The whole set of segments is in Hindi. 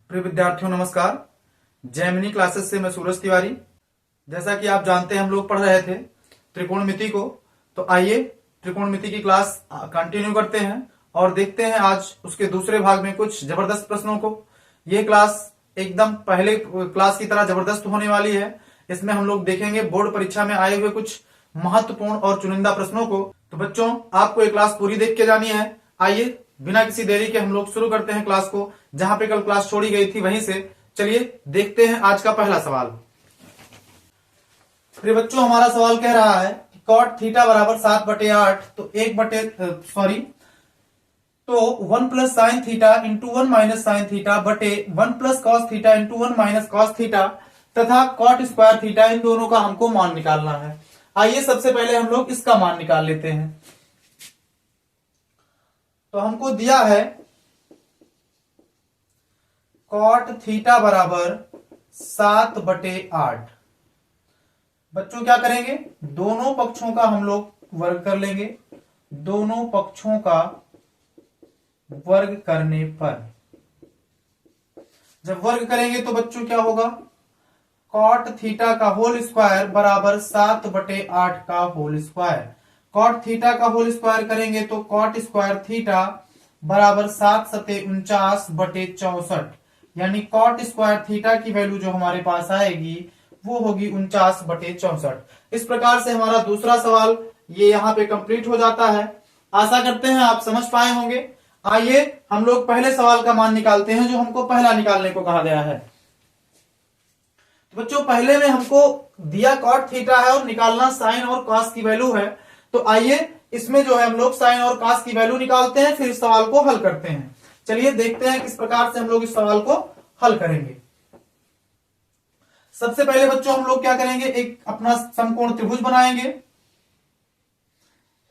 प्रिय विद्यार्थियों नमस्कार। जैमिनी क्लासेस से मैं सूरज तिवारी। जैसा कि आप जानते हैं हम लोग पढ़ रहे थे त्रिकोणमिति को, तो आइए त्रिकोणमिति की क्लास कंटिन्यू करते हैं और देखते हैं आज उसके दूसरे भाग में कुछ जबरदस्त प्रश्नों को। ये क्लास एकदम पहले क्लास की तरह जबरदस्त होने वाली है। इसमें हम लोग देखेंगे बोर्ड परीक्षा में आए हुए कुछ महत्वपूर्ण और चुनिंदा प्रश्नों को। तो बच्चों आपको ये क्लास पूरी देख के जानी है। आइए बिना किसी देरी के हम लोग शुरू करते हैं क्लास को। जहां पे कल क्लास छोड़ी गई थी वहीं से चलिए देखते हैं आज का पहला सवाल। प्रिय बच्चों हमारा सवाल कह रहा है कि कॉट थीटा बराबर 7/8 तो 1 plus sine theta into 1 minus sine theta बटे 1 plus cos theta into 1 minus cos theta तथा कॉट स्क्वायर थीटा, इन दोनों का हमको मान निकालना है। आइए सबसे पहले हम लोग इसका मान निकाल लेते हैं। तो हमको दिया है कॉट थीटा बराबर 7/8। बच्चों क्या करेंगे, दोनों पक्षों का हम लोग वर्ग कर लेंगे। दोनों पक्षों का वर्ग करने पर जब वर्ग करेंगे तो बच्चों क्या होगा, कॉट थीटा का होल स्क्वायर बराबर 7/8 का होल स्क्वायर। कॉट थीटा का होल स्क्वायर करेंगे तो कॉट स्क्वायर थीटा बराबर 7 सते 49/64, यानी कॉट स्क्वायर थीटा की वैल्यू जो हमारे पास आएगी वो होगी 49/64। इस प्रकार से हमारा दूसरा सवाल ये यहाँ पे कंप्लीट हो जाता है। आशा करते हैं आप समझ पाए होंगे। आइए हम लोग पहले सवाल का मान निकालते हैं जो हमको पहला निकालने को कहा गया है। तो बच्चों पहले में हमको दिया कॉट थीटा है और निकालना साइन और कॉस की वैल्यू है। तो आइए इसमें जो है हम लोग साइन और कॉस की वैल्यू निकालते हैं, फिर इस सवाल को हल करते हैं। चलिए देखते हैं किस प्रकार से हम लोग इस सवाल को हल करेंगे। सबसे पहले बच्चों हम लोग क्या करेंगे, एक अपना समकोण त्रिभुज बनाएंगे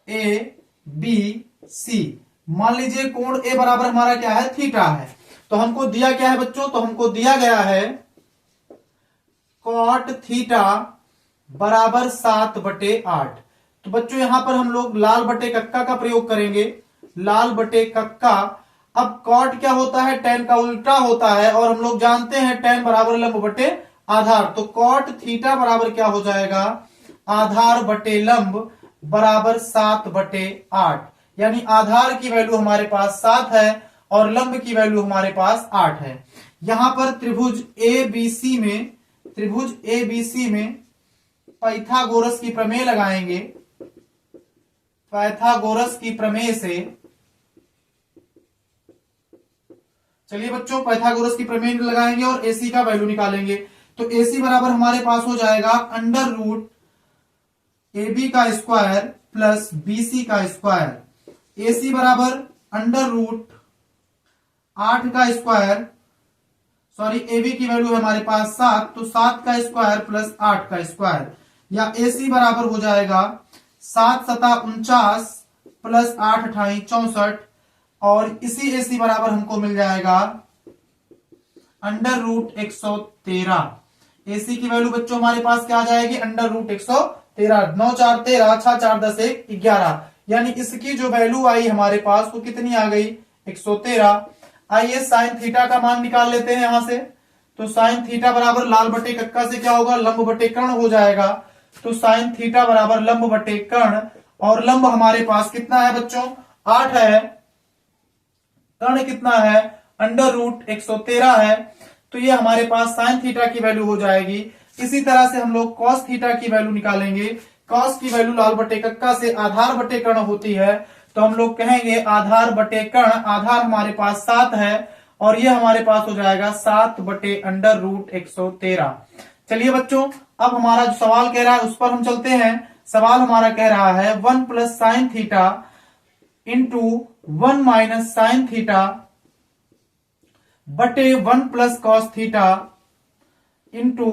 ए बी सी। मान लीजिए कोण ए बराबर हमारा क्या है, थीटा है। तो हमको दिया क्या है बच्चों, तो हमको दिया गया है कॉट थीटा बराबर 7/8। तो बच्चों यहां पर हम लोग लाल बटे कक्का का प्रयोग करेंगे। लाल बटे कक्का। अब कॉट क्या होता है, टेन का उल्टा होता है और हम लोग जानते हैं टेन बराबर लंब बटे आधार। तो कॉट थीटा बराबर क्या हो जाएगा, आधार बटे लंब बराबर 7/8, यानी आधार की वैल्यू हमारे पास 7 है और लंब की वैल्यू हमारे पास 8 है। यहां पर त्रिभुज एबीसी में पाइथागोरस की प्रमेय लगाएंगे। पाइथागोरस की प्रमेय से चलिए बच्चों पाइथागोरस की प्रमेय लगाएंगे और एसी का वैल्यू निकालेंगे। तो एसी बराबर हमारे पास हो जाएगा अंडर रूट AB का स्क्वायर प्लस BC का स्क्वायर। एसी बराबर अंडर रूट 8 का स्क्वायर, सॉरी AB की वैल्यू है हमारे पास 7, तो 7 का स्क्वायर प्लस 8 का स्क्वायर, या AC बराबर हो जाएगा 7 सता 49 प्लस 8 अठाई 64, और इसी AC बराबर हमको मिल जाएगा अंडर रूट 113। AC की वैल्यू बच्चों हमारे पास क्या आ जाएगी, अंडर रूट 113। 9 4 13, 6 4 10 1 11, यानी इसकी जो वैल्यू आई हमारे पास वो कितनी आ गई, 113। आइए साइन थीटा का मान निकाल लेते हैं यहां से। तो साइन थीटा बराबर लाल बटे कक्का से क्या होगा, लंब बटे कर्ण हो जाएगा। तो साइन थीटा बराबर लंब बटे कर्ण, और लंब हमारे पास कितना है बच्चों, 8 है। कर्ण कितना है, अंडर रूट 113 है। तो ये हमारे पास साइन थीटा की वैल्यू हो जाएगी। इसी तरह से हम लोग कॉस थीटा की वैल्यू निकालेंगे। कॉस की वैल्यू लाल बटे कक्का से आधार बटे कर्ण होती है। तो हम लोग कहेंगे आधार बटे कर्ण, आधार हमारे पास 7 है और ये हमारे पास हो जाएगा 7 बटे अंडर रूट 113। चलिए बच्चों अब हमारा जो सवाल कह रहा है उस पर हम चलते हैं। सवाल हमारा कह रहा है 1 plus sine theta into 1 minus sine theta बटे 1 plus cos theta into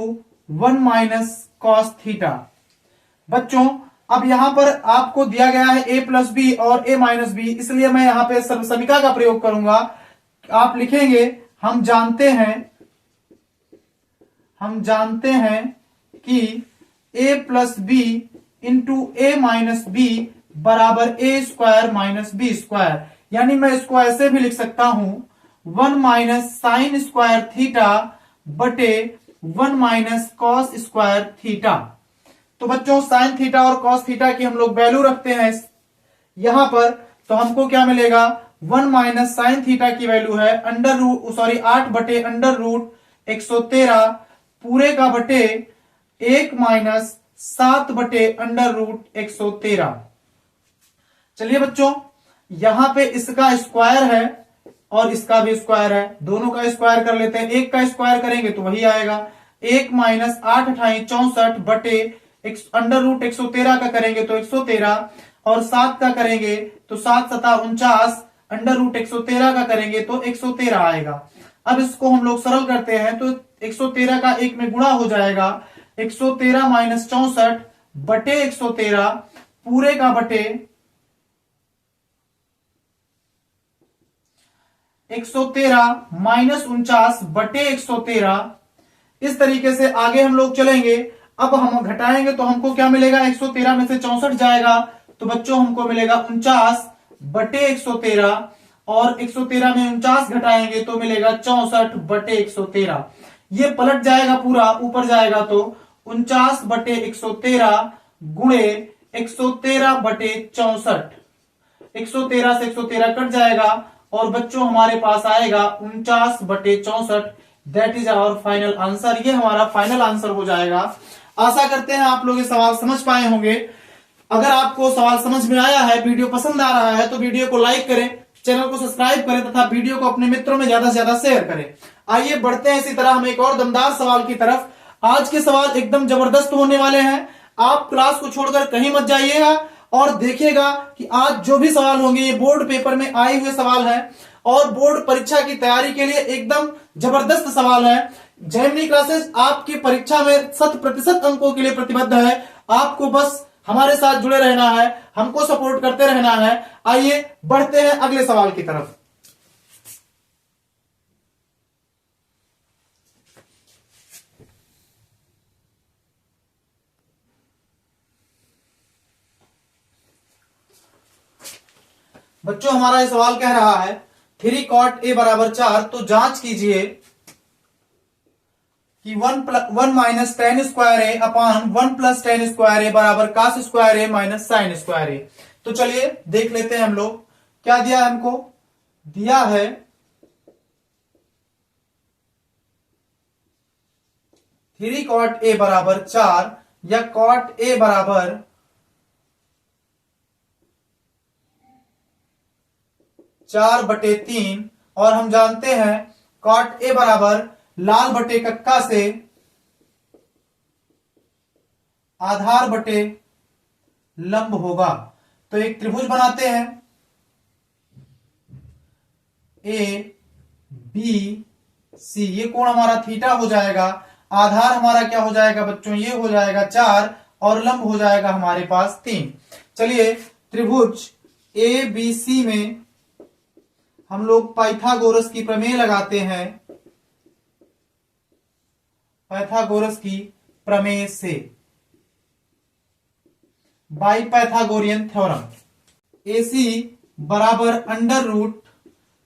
1 minus cos theta. बच्चों अब यहां पर आपको दिया गया है a प्लस बी और a माइनस बी, इसलिए मैं यहां पे समीकरण का प्रयोग करूंगा। आप लिखेंगे हम जानते हैं कि a plus b into a minus b बराबर a square minus b square, यानी मैं इसको ऐसे भी लिख सकता हूं 1 माइनस साइन स्क्वायर थीटा बटे 1 माइनस कॉस स्क्वायर थीटा। तो बच्चों साइन थीटा और कॉस थीटा की हम लोग वैल्यू रखते हैं यहां पर, तो हमको क्या मिलेगा, 1 माइनस साइन थीटा की वैल्यू है 8 बटे अंडर रूट 113 पूरे का बटे 1 माइनस 7 बटे अंडर रूट 113। चलिए बच्चों, यहां पे इसका स्क्वायर है और इसका भी स्क्वायर है, दोनों का स्क्वायर कर लेते हैं। एक का स्क्वायर करेंगे तो वही आएगा 1 माइनस 8 अठाई 64 बटे अंडर रूट 113 का करेंगे तो 113 और 7 का करेंगे तो 7 सता 49 अंडर रूट 113 का करेंगे तो 113 आएगा। अब इसको हम लोग सरल करते हैं तो 113 का एक में गुणा हो जाएगा, 113 माइनस 64 बटे 113 पूरे का बटे 113 माइनस 49 बटे 113। इस तरीके से आगे हम लोग चलेंगे। अब हम घटाएंगे तो हमको क्या मिलेगा, 113 में से 64 जाएगा तो बच्चों हमको मिलेगा 49 बटे 113 और 113 में 49 घटाएंगे तो मिलेगा 64 बटे 113। ये पलट जाएगा, पूरा ऊपर जाएगा तो 49 बटे 113 गुणे 113 बटे 64। 113 से 113 कट जाएगा और बच्चों हमारे पास आएगा 49 बटे 64। That is our final answer. ये हमारा फाइनल आंसर हो जाएगा। आशा करते हैं आप लोग ये सवाल समझ पाए होंगे। अगर आपको सवाल समझ में आया है, वीडियो पसंद आ रहा है तो वीडियो को लाइक करें, चैनल को सब्सक्राइब करें तथा वीडियो को अपने मित्रों में ज्यादा से ज्यादा शेयर करें। आइए बढ़ते हैं इसी तरह हम एक और दमदार सवाल की तरफ। आज के सवाल एकदम जबरदस्त होने वाले हैं। आप क्लास को छोड़कर कहीं मत जाइएगा और देखिएगा कि आज जो भी सवाल होंगे ये बोर्ड पेपर में आए हुए सवाल है और बोर्ड परीक्षा की तैयारी के लिए एकदम जबरदस्त सवाल है। जेमिनी क्लासेस आपकी परीक्षा में 100% अंकों के लिए प्रतिबद्ध है। आपको बस हमारे साथ जुड़े रहना है, हमको सपोर्ट करते रहना है। आइए बढ़ते हैं अगले सवाल की तरफ। बच्चों हमारा ये सवाल कह रहा है 3 cot a बराबर 4, तो जांच कीजिए कि 1 माइनस टेन स्क्वायर ए अपॉन 1 प्लस टेन स्क्वायर ए बराबर कास स्क्वायर ए माइनस साइन स्क्वायर ए। तो चलिए देख लेते हैं हम लोग क्या दिया है। हमको दिया है 3 cot a बराबर 4 या cot a बराबर 4 बटे 3 और हम जानते हैं cot a बराबर लाल बटे कक्का से आधार बटे लंब होगा। तो एक त्रिभुज बनाते हैं ए बी सी, ये कोण हमारा थीटा हो जाएगा। आधार हमारा क्या हो जाएगा बच्चों, ये हो जाएगा 4 और लंब हो जाएगा हमारे पास 3। चलिए त्रिभुज ए बी सी में हम लोग पाइथागोरस की प्रमेय लगाते हैं। पाइथागोरस की प्रमेय से, बाई पाइथागोरियन थ्योरम। AC बराबर अंडर रूट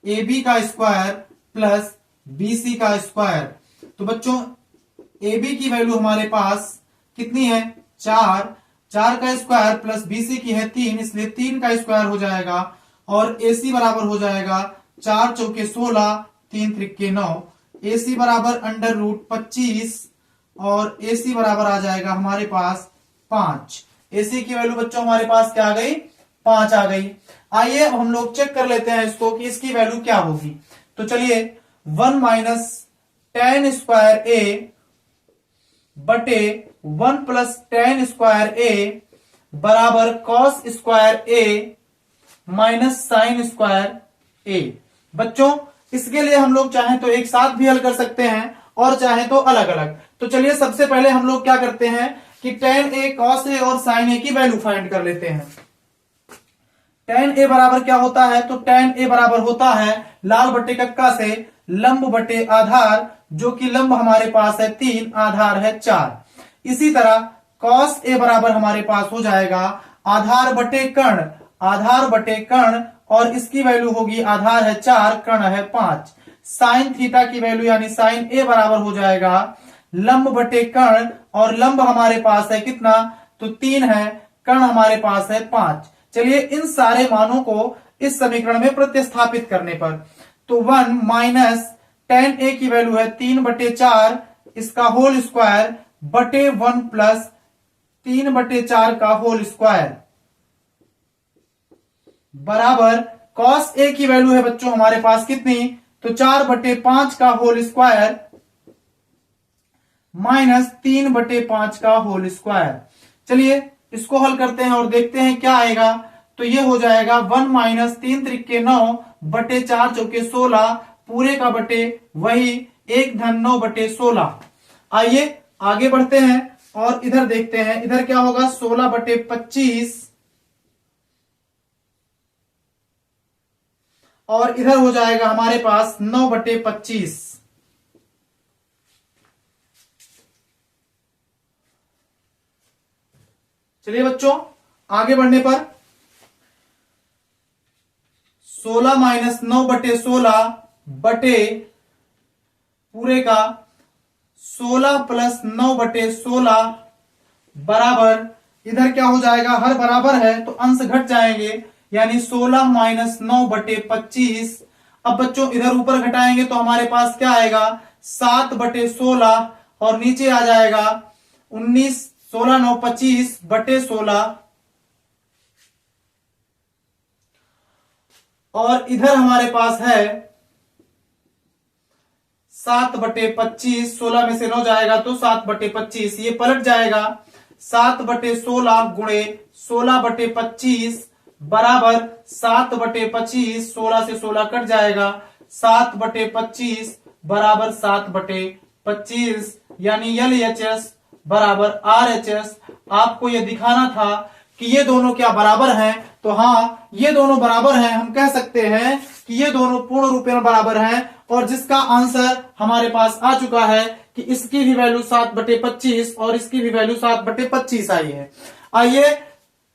AB का स्क्वायर प्लस BC का स्क्वायर। तो बच्चों AB की वैल्यू हमारे पास कितनी है, 4, 4 का स्क्वायर प्लस BC की है 3, इसलिए 3 का स्क्वायर हो जाएगा और AC बराबर हो जाएगा 4 चौके 16, 3 त्रिके 9। AC बराबर अंडर रूट 25 और AC बराबर आ जाएगा हमारे पास 5। AC की वैल्यू बच्चों हमारे पास क्या आ गई, 5 आ गई। आइए अब हम लोग चेक कर लेते हैं इसको कि इसकी वैल्यू क्या होगी। तो चलिए 1 माइनस टेन स्क्वायर ए बटे 1 प्लस टेन स्क्वायर ए बराबर कॉस स्क्वायर ए माइनस साइन स्क्वायर ए। बच्चों इसके लिए हम लोग चाहें तो एक साथ भी हल कर सकते हैं और चाहें तो अलग अलग। तो चलिए सबसे पहले हम लोग क्या करते हैं कि tan a cos a और sin a की वैल्यू फाइंड कर लेते हैं। tan a बराबर क्या होता है, तो tan a बराबर होता है लाल बटे कक्का से लंब बटे आधार, जो कि लंब हमारे पास है 3, आधार है 4। इसी तरह cos a बराबर हमारे पास हो जाएगा आधार बटे कर्ण, आधार बटे कर्ण और इसकी वैल्यू होगी आधार है 4, कर्ण है 5। साइन थीटा की वैल्यू यानी साइन ए बराबर हो जाएगा लंब बटे कर्ण, और लंब हमारे पास है कितना, तो 3 है, कर्ण हमारे पास है 5। चलिए इन सारे मानों को इस समीकरण में प्रतिस्थापित करने पर, तो 1 माइनस tan a की वैल्यू है 3/4 इसका होल स्क्वायर बटे 1 प्लस 3/4 का होल स्क्वायर बराबर cos a की वैल्यू है बच्चों हमारे पास कितनी, तो 4/5 का होल स्क्वायर माइनस 3/5 का होल स्क्वायर। चलिए इसको हल करते हैं और देखते हैं क्या आएगा। तो ये हो जाएगा 1 माइनस 3 त्रिके 9 बटे 4 चौके 16 पूरे का बटे वही 1 धन 9 बटे 16। आइए आगे बढ़ते हैं और इधर देखते हैं, इधर क्या होगा 16/25 और इधर हो जाएगा हमारे पास 9/25। चलिए बच्चों आगे बढ़ने पर 16 माइनस 9/16 बटे पूरे का 16 प्लस 9/16 बराबर, इधर क्या हो जाएगा, हर बराबर है तो अंश घट जाएंगे, यानी 16 माइनस 9/25। अब बच्चों इधर ऊपर घटाएंगे तो हमारे पास क्या आएगा 7/16 और नीचे आ जाएगा 19, 16 9 25/16 और इधर हमारे पास है 7/25, 16 में से 9 जाएगा तो 7/25, ये पलट जाएगा 7/16 गुणे 16/25 बराबर 7/25, 16 से 16 कट जाएगा 7/25 बराबर 7/25, यानी LHS बराबर RHS। आपको यह दिखाना था कि ये दोनों क्या बराबर हैं, तो हाँ ये दोनों बराबर हैं, हम कह सकते हैं कि ये दोनों पूर्ण रूपेण बराबर हैं, और जिसका आंसर हमारे पास आ चुका है कि इसकी भी वैल्यू 7/25 और इसकी भी वैल्यू 7/25 आई है। आइए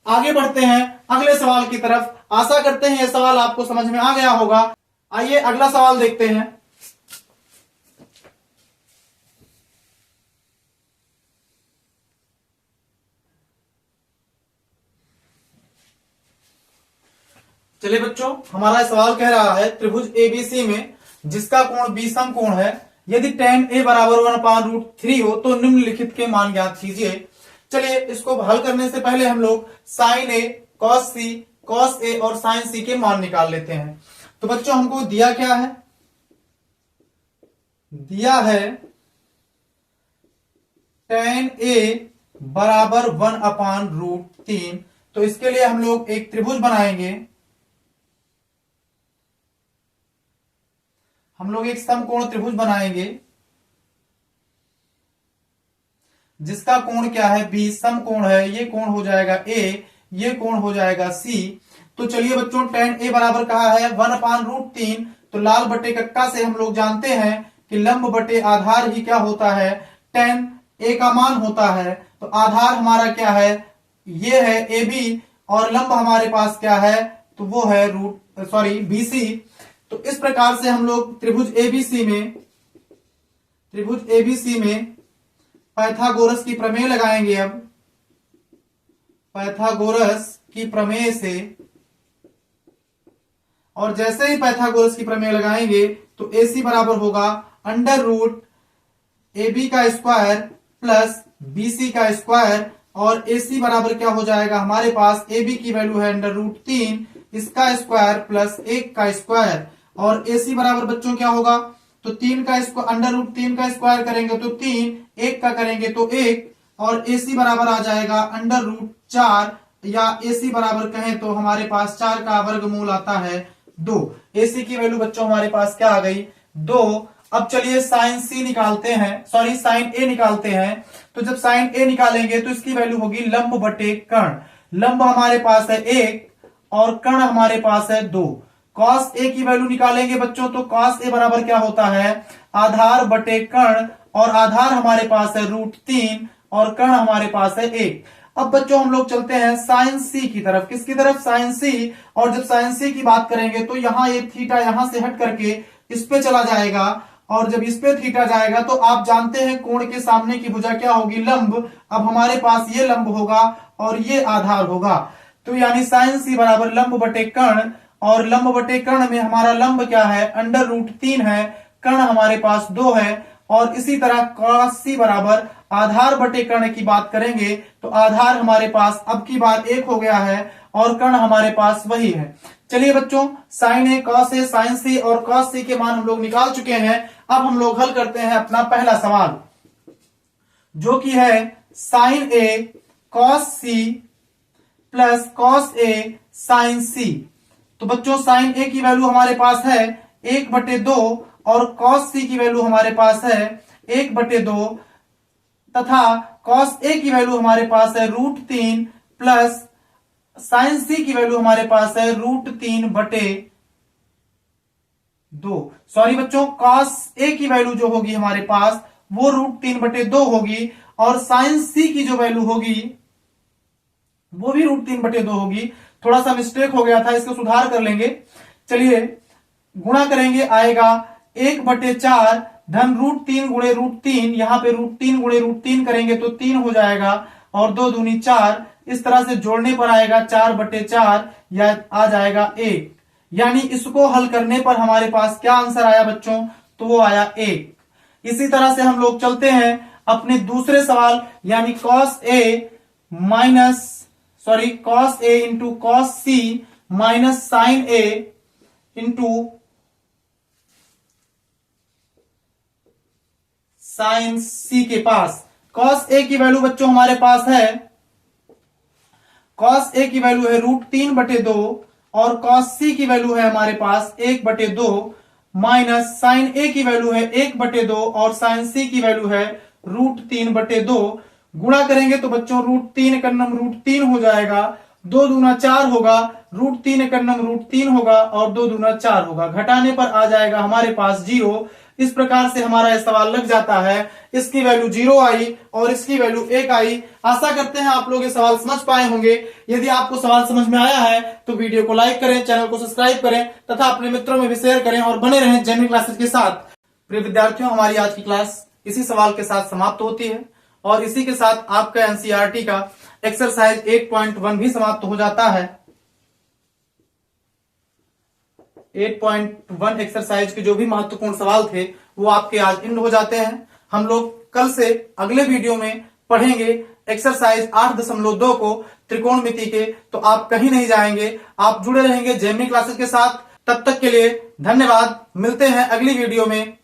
आगे बढ़ते हैं अगले सवाल की तरफ। आशा करते हैं यह सवाल आपको समझ में आ गया होगा। आइए अगला सवाल देखते हैं। चलिए बच्चों हमारा सवाल कह रहा है त्रिभुज एबीसी में जिसका कोण बी समकोण है, यदि tan a बराबर 1/√3 हो तो निम्नलिखित के मान ज्ञात कीजिए। चलिए इसको हल करने से पहले हम लोग sin a, cos c, cos a और sin c के मान निकाल लेते हैं। तो बच्चों हमको दिया क्या है, दिया है tan a बराबर 1/√3। तो इसके लिए हम लोग एक त्रिभुज बनाएंगे, हम लोग एक समकोण त्रिभुज बनाएंगे जिसका कोण क्या है बी, समकोण है, ये कोण हो जाएगा ए, ये कोण हो जाएगा सी। तो चलिए बच्चों tan a बराबर कहा है 1/√3, तो लाल बटे कक्का से हम लोग जानते हैं कि लंब बटे आधार ही क्या होता है, tan a का मान होता है। तो आधार हमारा क्या है, ये है ए बी, और लंब हमारे पास क्या है, तो वो है BC। तो इस प्रकार से हम लोग त्रिभुज एबीसी में पाइथागोरस की प्रमेय लगाएंगे। अब पाइथागोरस की प्रमेय से, और जैसे ही पाइथागोरस की प्रमेय लगाएंगे तो AC बराबर होगा √AB का स्क्वायर प्लस BC का स्क्वायर, और AC बराबर क्या हो जाएगा हमारे पास, AB की वैल्यू है √3 इसका स्क्वायर प्लस 1 का स्क्वायर, और AC बराबर बच्चों क्या होगा, तो 3 का स्क्वायर √3 का स्क्वायर करेंगे तो 3, 1 का करेंगे तो 1, और AC बराबर आ जाएगा √4, या AC बराबर कहें तो हमारे पास 4 का वर्गमूल आता है 2। AC की वैल्यू बच्चों हमारे पास क्या आ गई, 2। अब चलिए sin C निकालते हैं, sin A निकालते हैं। तो जब sin A निकालेंगे तो इसकी वैल्यू होगी लंब बटे कर्ण। लंब हमारे पास है 1 और कर्ण हमारे पास है 2। cos A की वैल्यू निकालेंगे बच्चों, तो cos A बराबर क्या होता है, आधार बटे कर्ण, और आधार हमारे पास है √3 और कर्ण हमारे पास है 1। अब बच्चों हम लोग चलते हैं sin C की तरफ। किसकी तरफ, sin C। और जब sin C की बात करेंगे तो यहाँ ये थीटा यहां से हट करके इस पे चला जाएगा, और जब इस पे थीटा जाएगा तो आप जानते हैं कोण के सामने की भुजा क्या होगी, लंब। अब हमारे पास ये लंब होगा और ये आधार होगा, तो यानी साइन सी बराबर लंब बटे कर्ण, और लंब बटे कर्ण में हमारा लंब क्या है, √3 है, कर्ण हमारे पास 2 है। और इसी तरह कॉस सी बराबर आधार बटे कर्ण की बात करेंगे तो आधार हमारे पास अब की बार 1 हो गया है और कर्ण हमारे पास वही है। चलिए बच्चों, sign A, cos A, sign सी और कॉस सी के मान हम लोग निकाल चुके हैं। अब हम लोग हल करते हैं अपना पहला सवाल, जो कि है sign A cos C plus cos A sign सी। तो बच्चों साइन ए की वैल्यू हमारे पास है 1/2 और कॉस सी की वैल्यू हमारे पास है 1/2 तथा कॉस ए की वैल्यू हमारे पास है √3 प्लस साइन सी की वैल्यू हमारे पास है √3/2। सॉरी बच्चों, कॉस ए की वैल्यू जो होगी हमारे पास वो √3/2 होगी और साइन सी की जो वैल्यू होगी वो भी √3/2 होगी। थोड़ा सा मिस्टेक हो गया था, इसको सुधार कर लेंगे। चलिए गुणा करेंगे, आएगा 1/4 धन √3 गुणे √3, यहां पे √3 गुणे √3 करेंगे तो 3 हो जाएगा और 2 दूनी 4, इस तरह से जोड़ने पर आएगा 4/4 या आ जाएगा 1। यानी इसको हल करने पर हमारे पास क्या आंसर आया बच्चों, तो वो आया 1। इसी तरह से हम लोग चलते हैं अपने दूसरे सवाल, यानी cos A into cos C minus sign A into sine सी के पास। कॉस ए की वैल्यू बच्चों हमारे पास है, कॉस ए की वैल्यू है √3/2 और कॉस सी की वैल्यू है हमारे पास 1/2 माइनस साइन ए की वैल्यू है 1/2 और साइन सी की वैल्यू है √3/2। गुणा करेंगे तो बच्चों √3 कन्नम √3 हो जाएगा, 2 दूना 4 होगा, √3 कन्नम √3 होगा और 2 दूना 4 होगा, घटाने पर आ जाएगा हमारे पास 0। इस प्रकार से हमारा यह सवाल लग जाता है। इसकी वैल्यू 0 आई और इसकी वैल्यू 1 आई। आशा करते हैं आप लोग ये सवाल समझ पाए होंगे। यदि आपको सवाल समझ में आया है तो वीडियो को लाइक करें, चैनल को सब्सक्राइब करें तथा अपने मित्रों में भी शेयर करें और बने रहें जेमिनी क्लासेस के साथ। प्रिय विद्यार्थियों, हमारी आज की क्लास इसी सवाल के साथ समाप्त होती है और इसी के साथ आपका एनसीईआरटी का एक्सरसाइज 8.1 भी समाप्त हो जाता है। 8.1 एक्सरसाइज के जो भी महत्वपूर्ण सवाल थे वो आपके आज एंड हो जाते हैं। हम लोग कल से अगले वीडियो में पढ़ेंगे एक्सरसाइज 8.2 को त्रिकोणमिति के, तो आप कहीं नहीं जाएंगे, आप जुड़े रहेंगे जेमिनी क्लासेस के साथ। तब तक के लिए धन्यवाद, मिलते हैं अगली वीडियो में।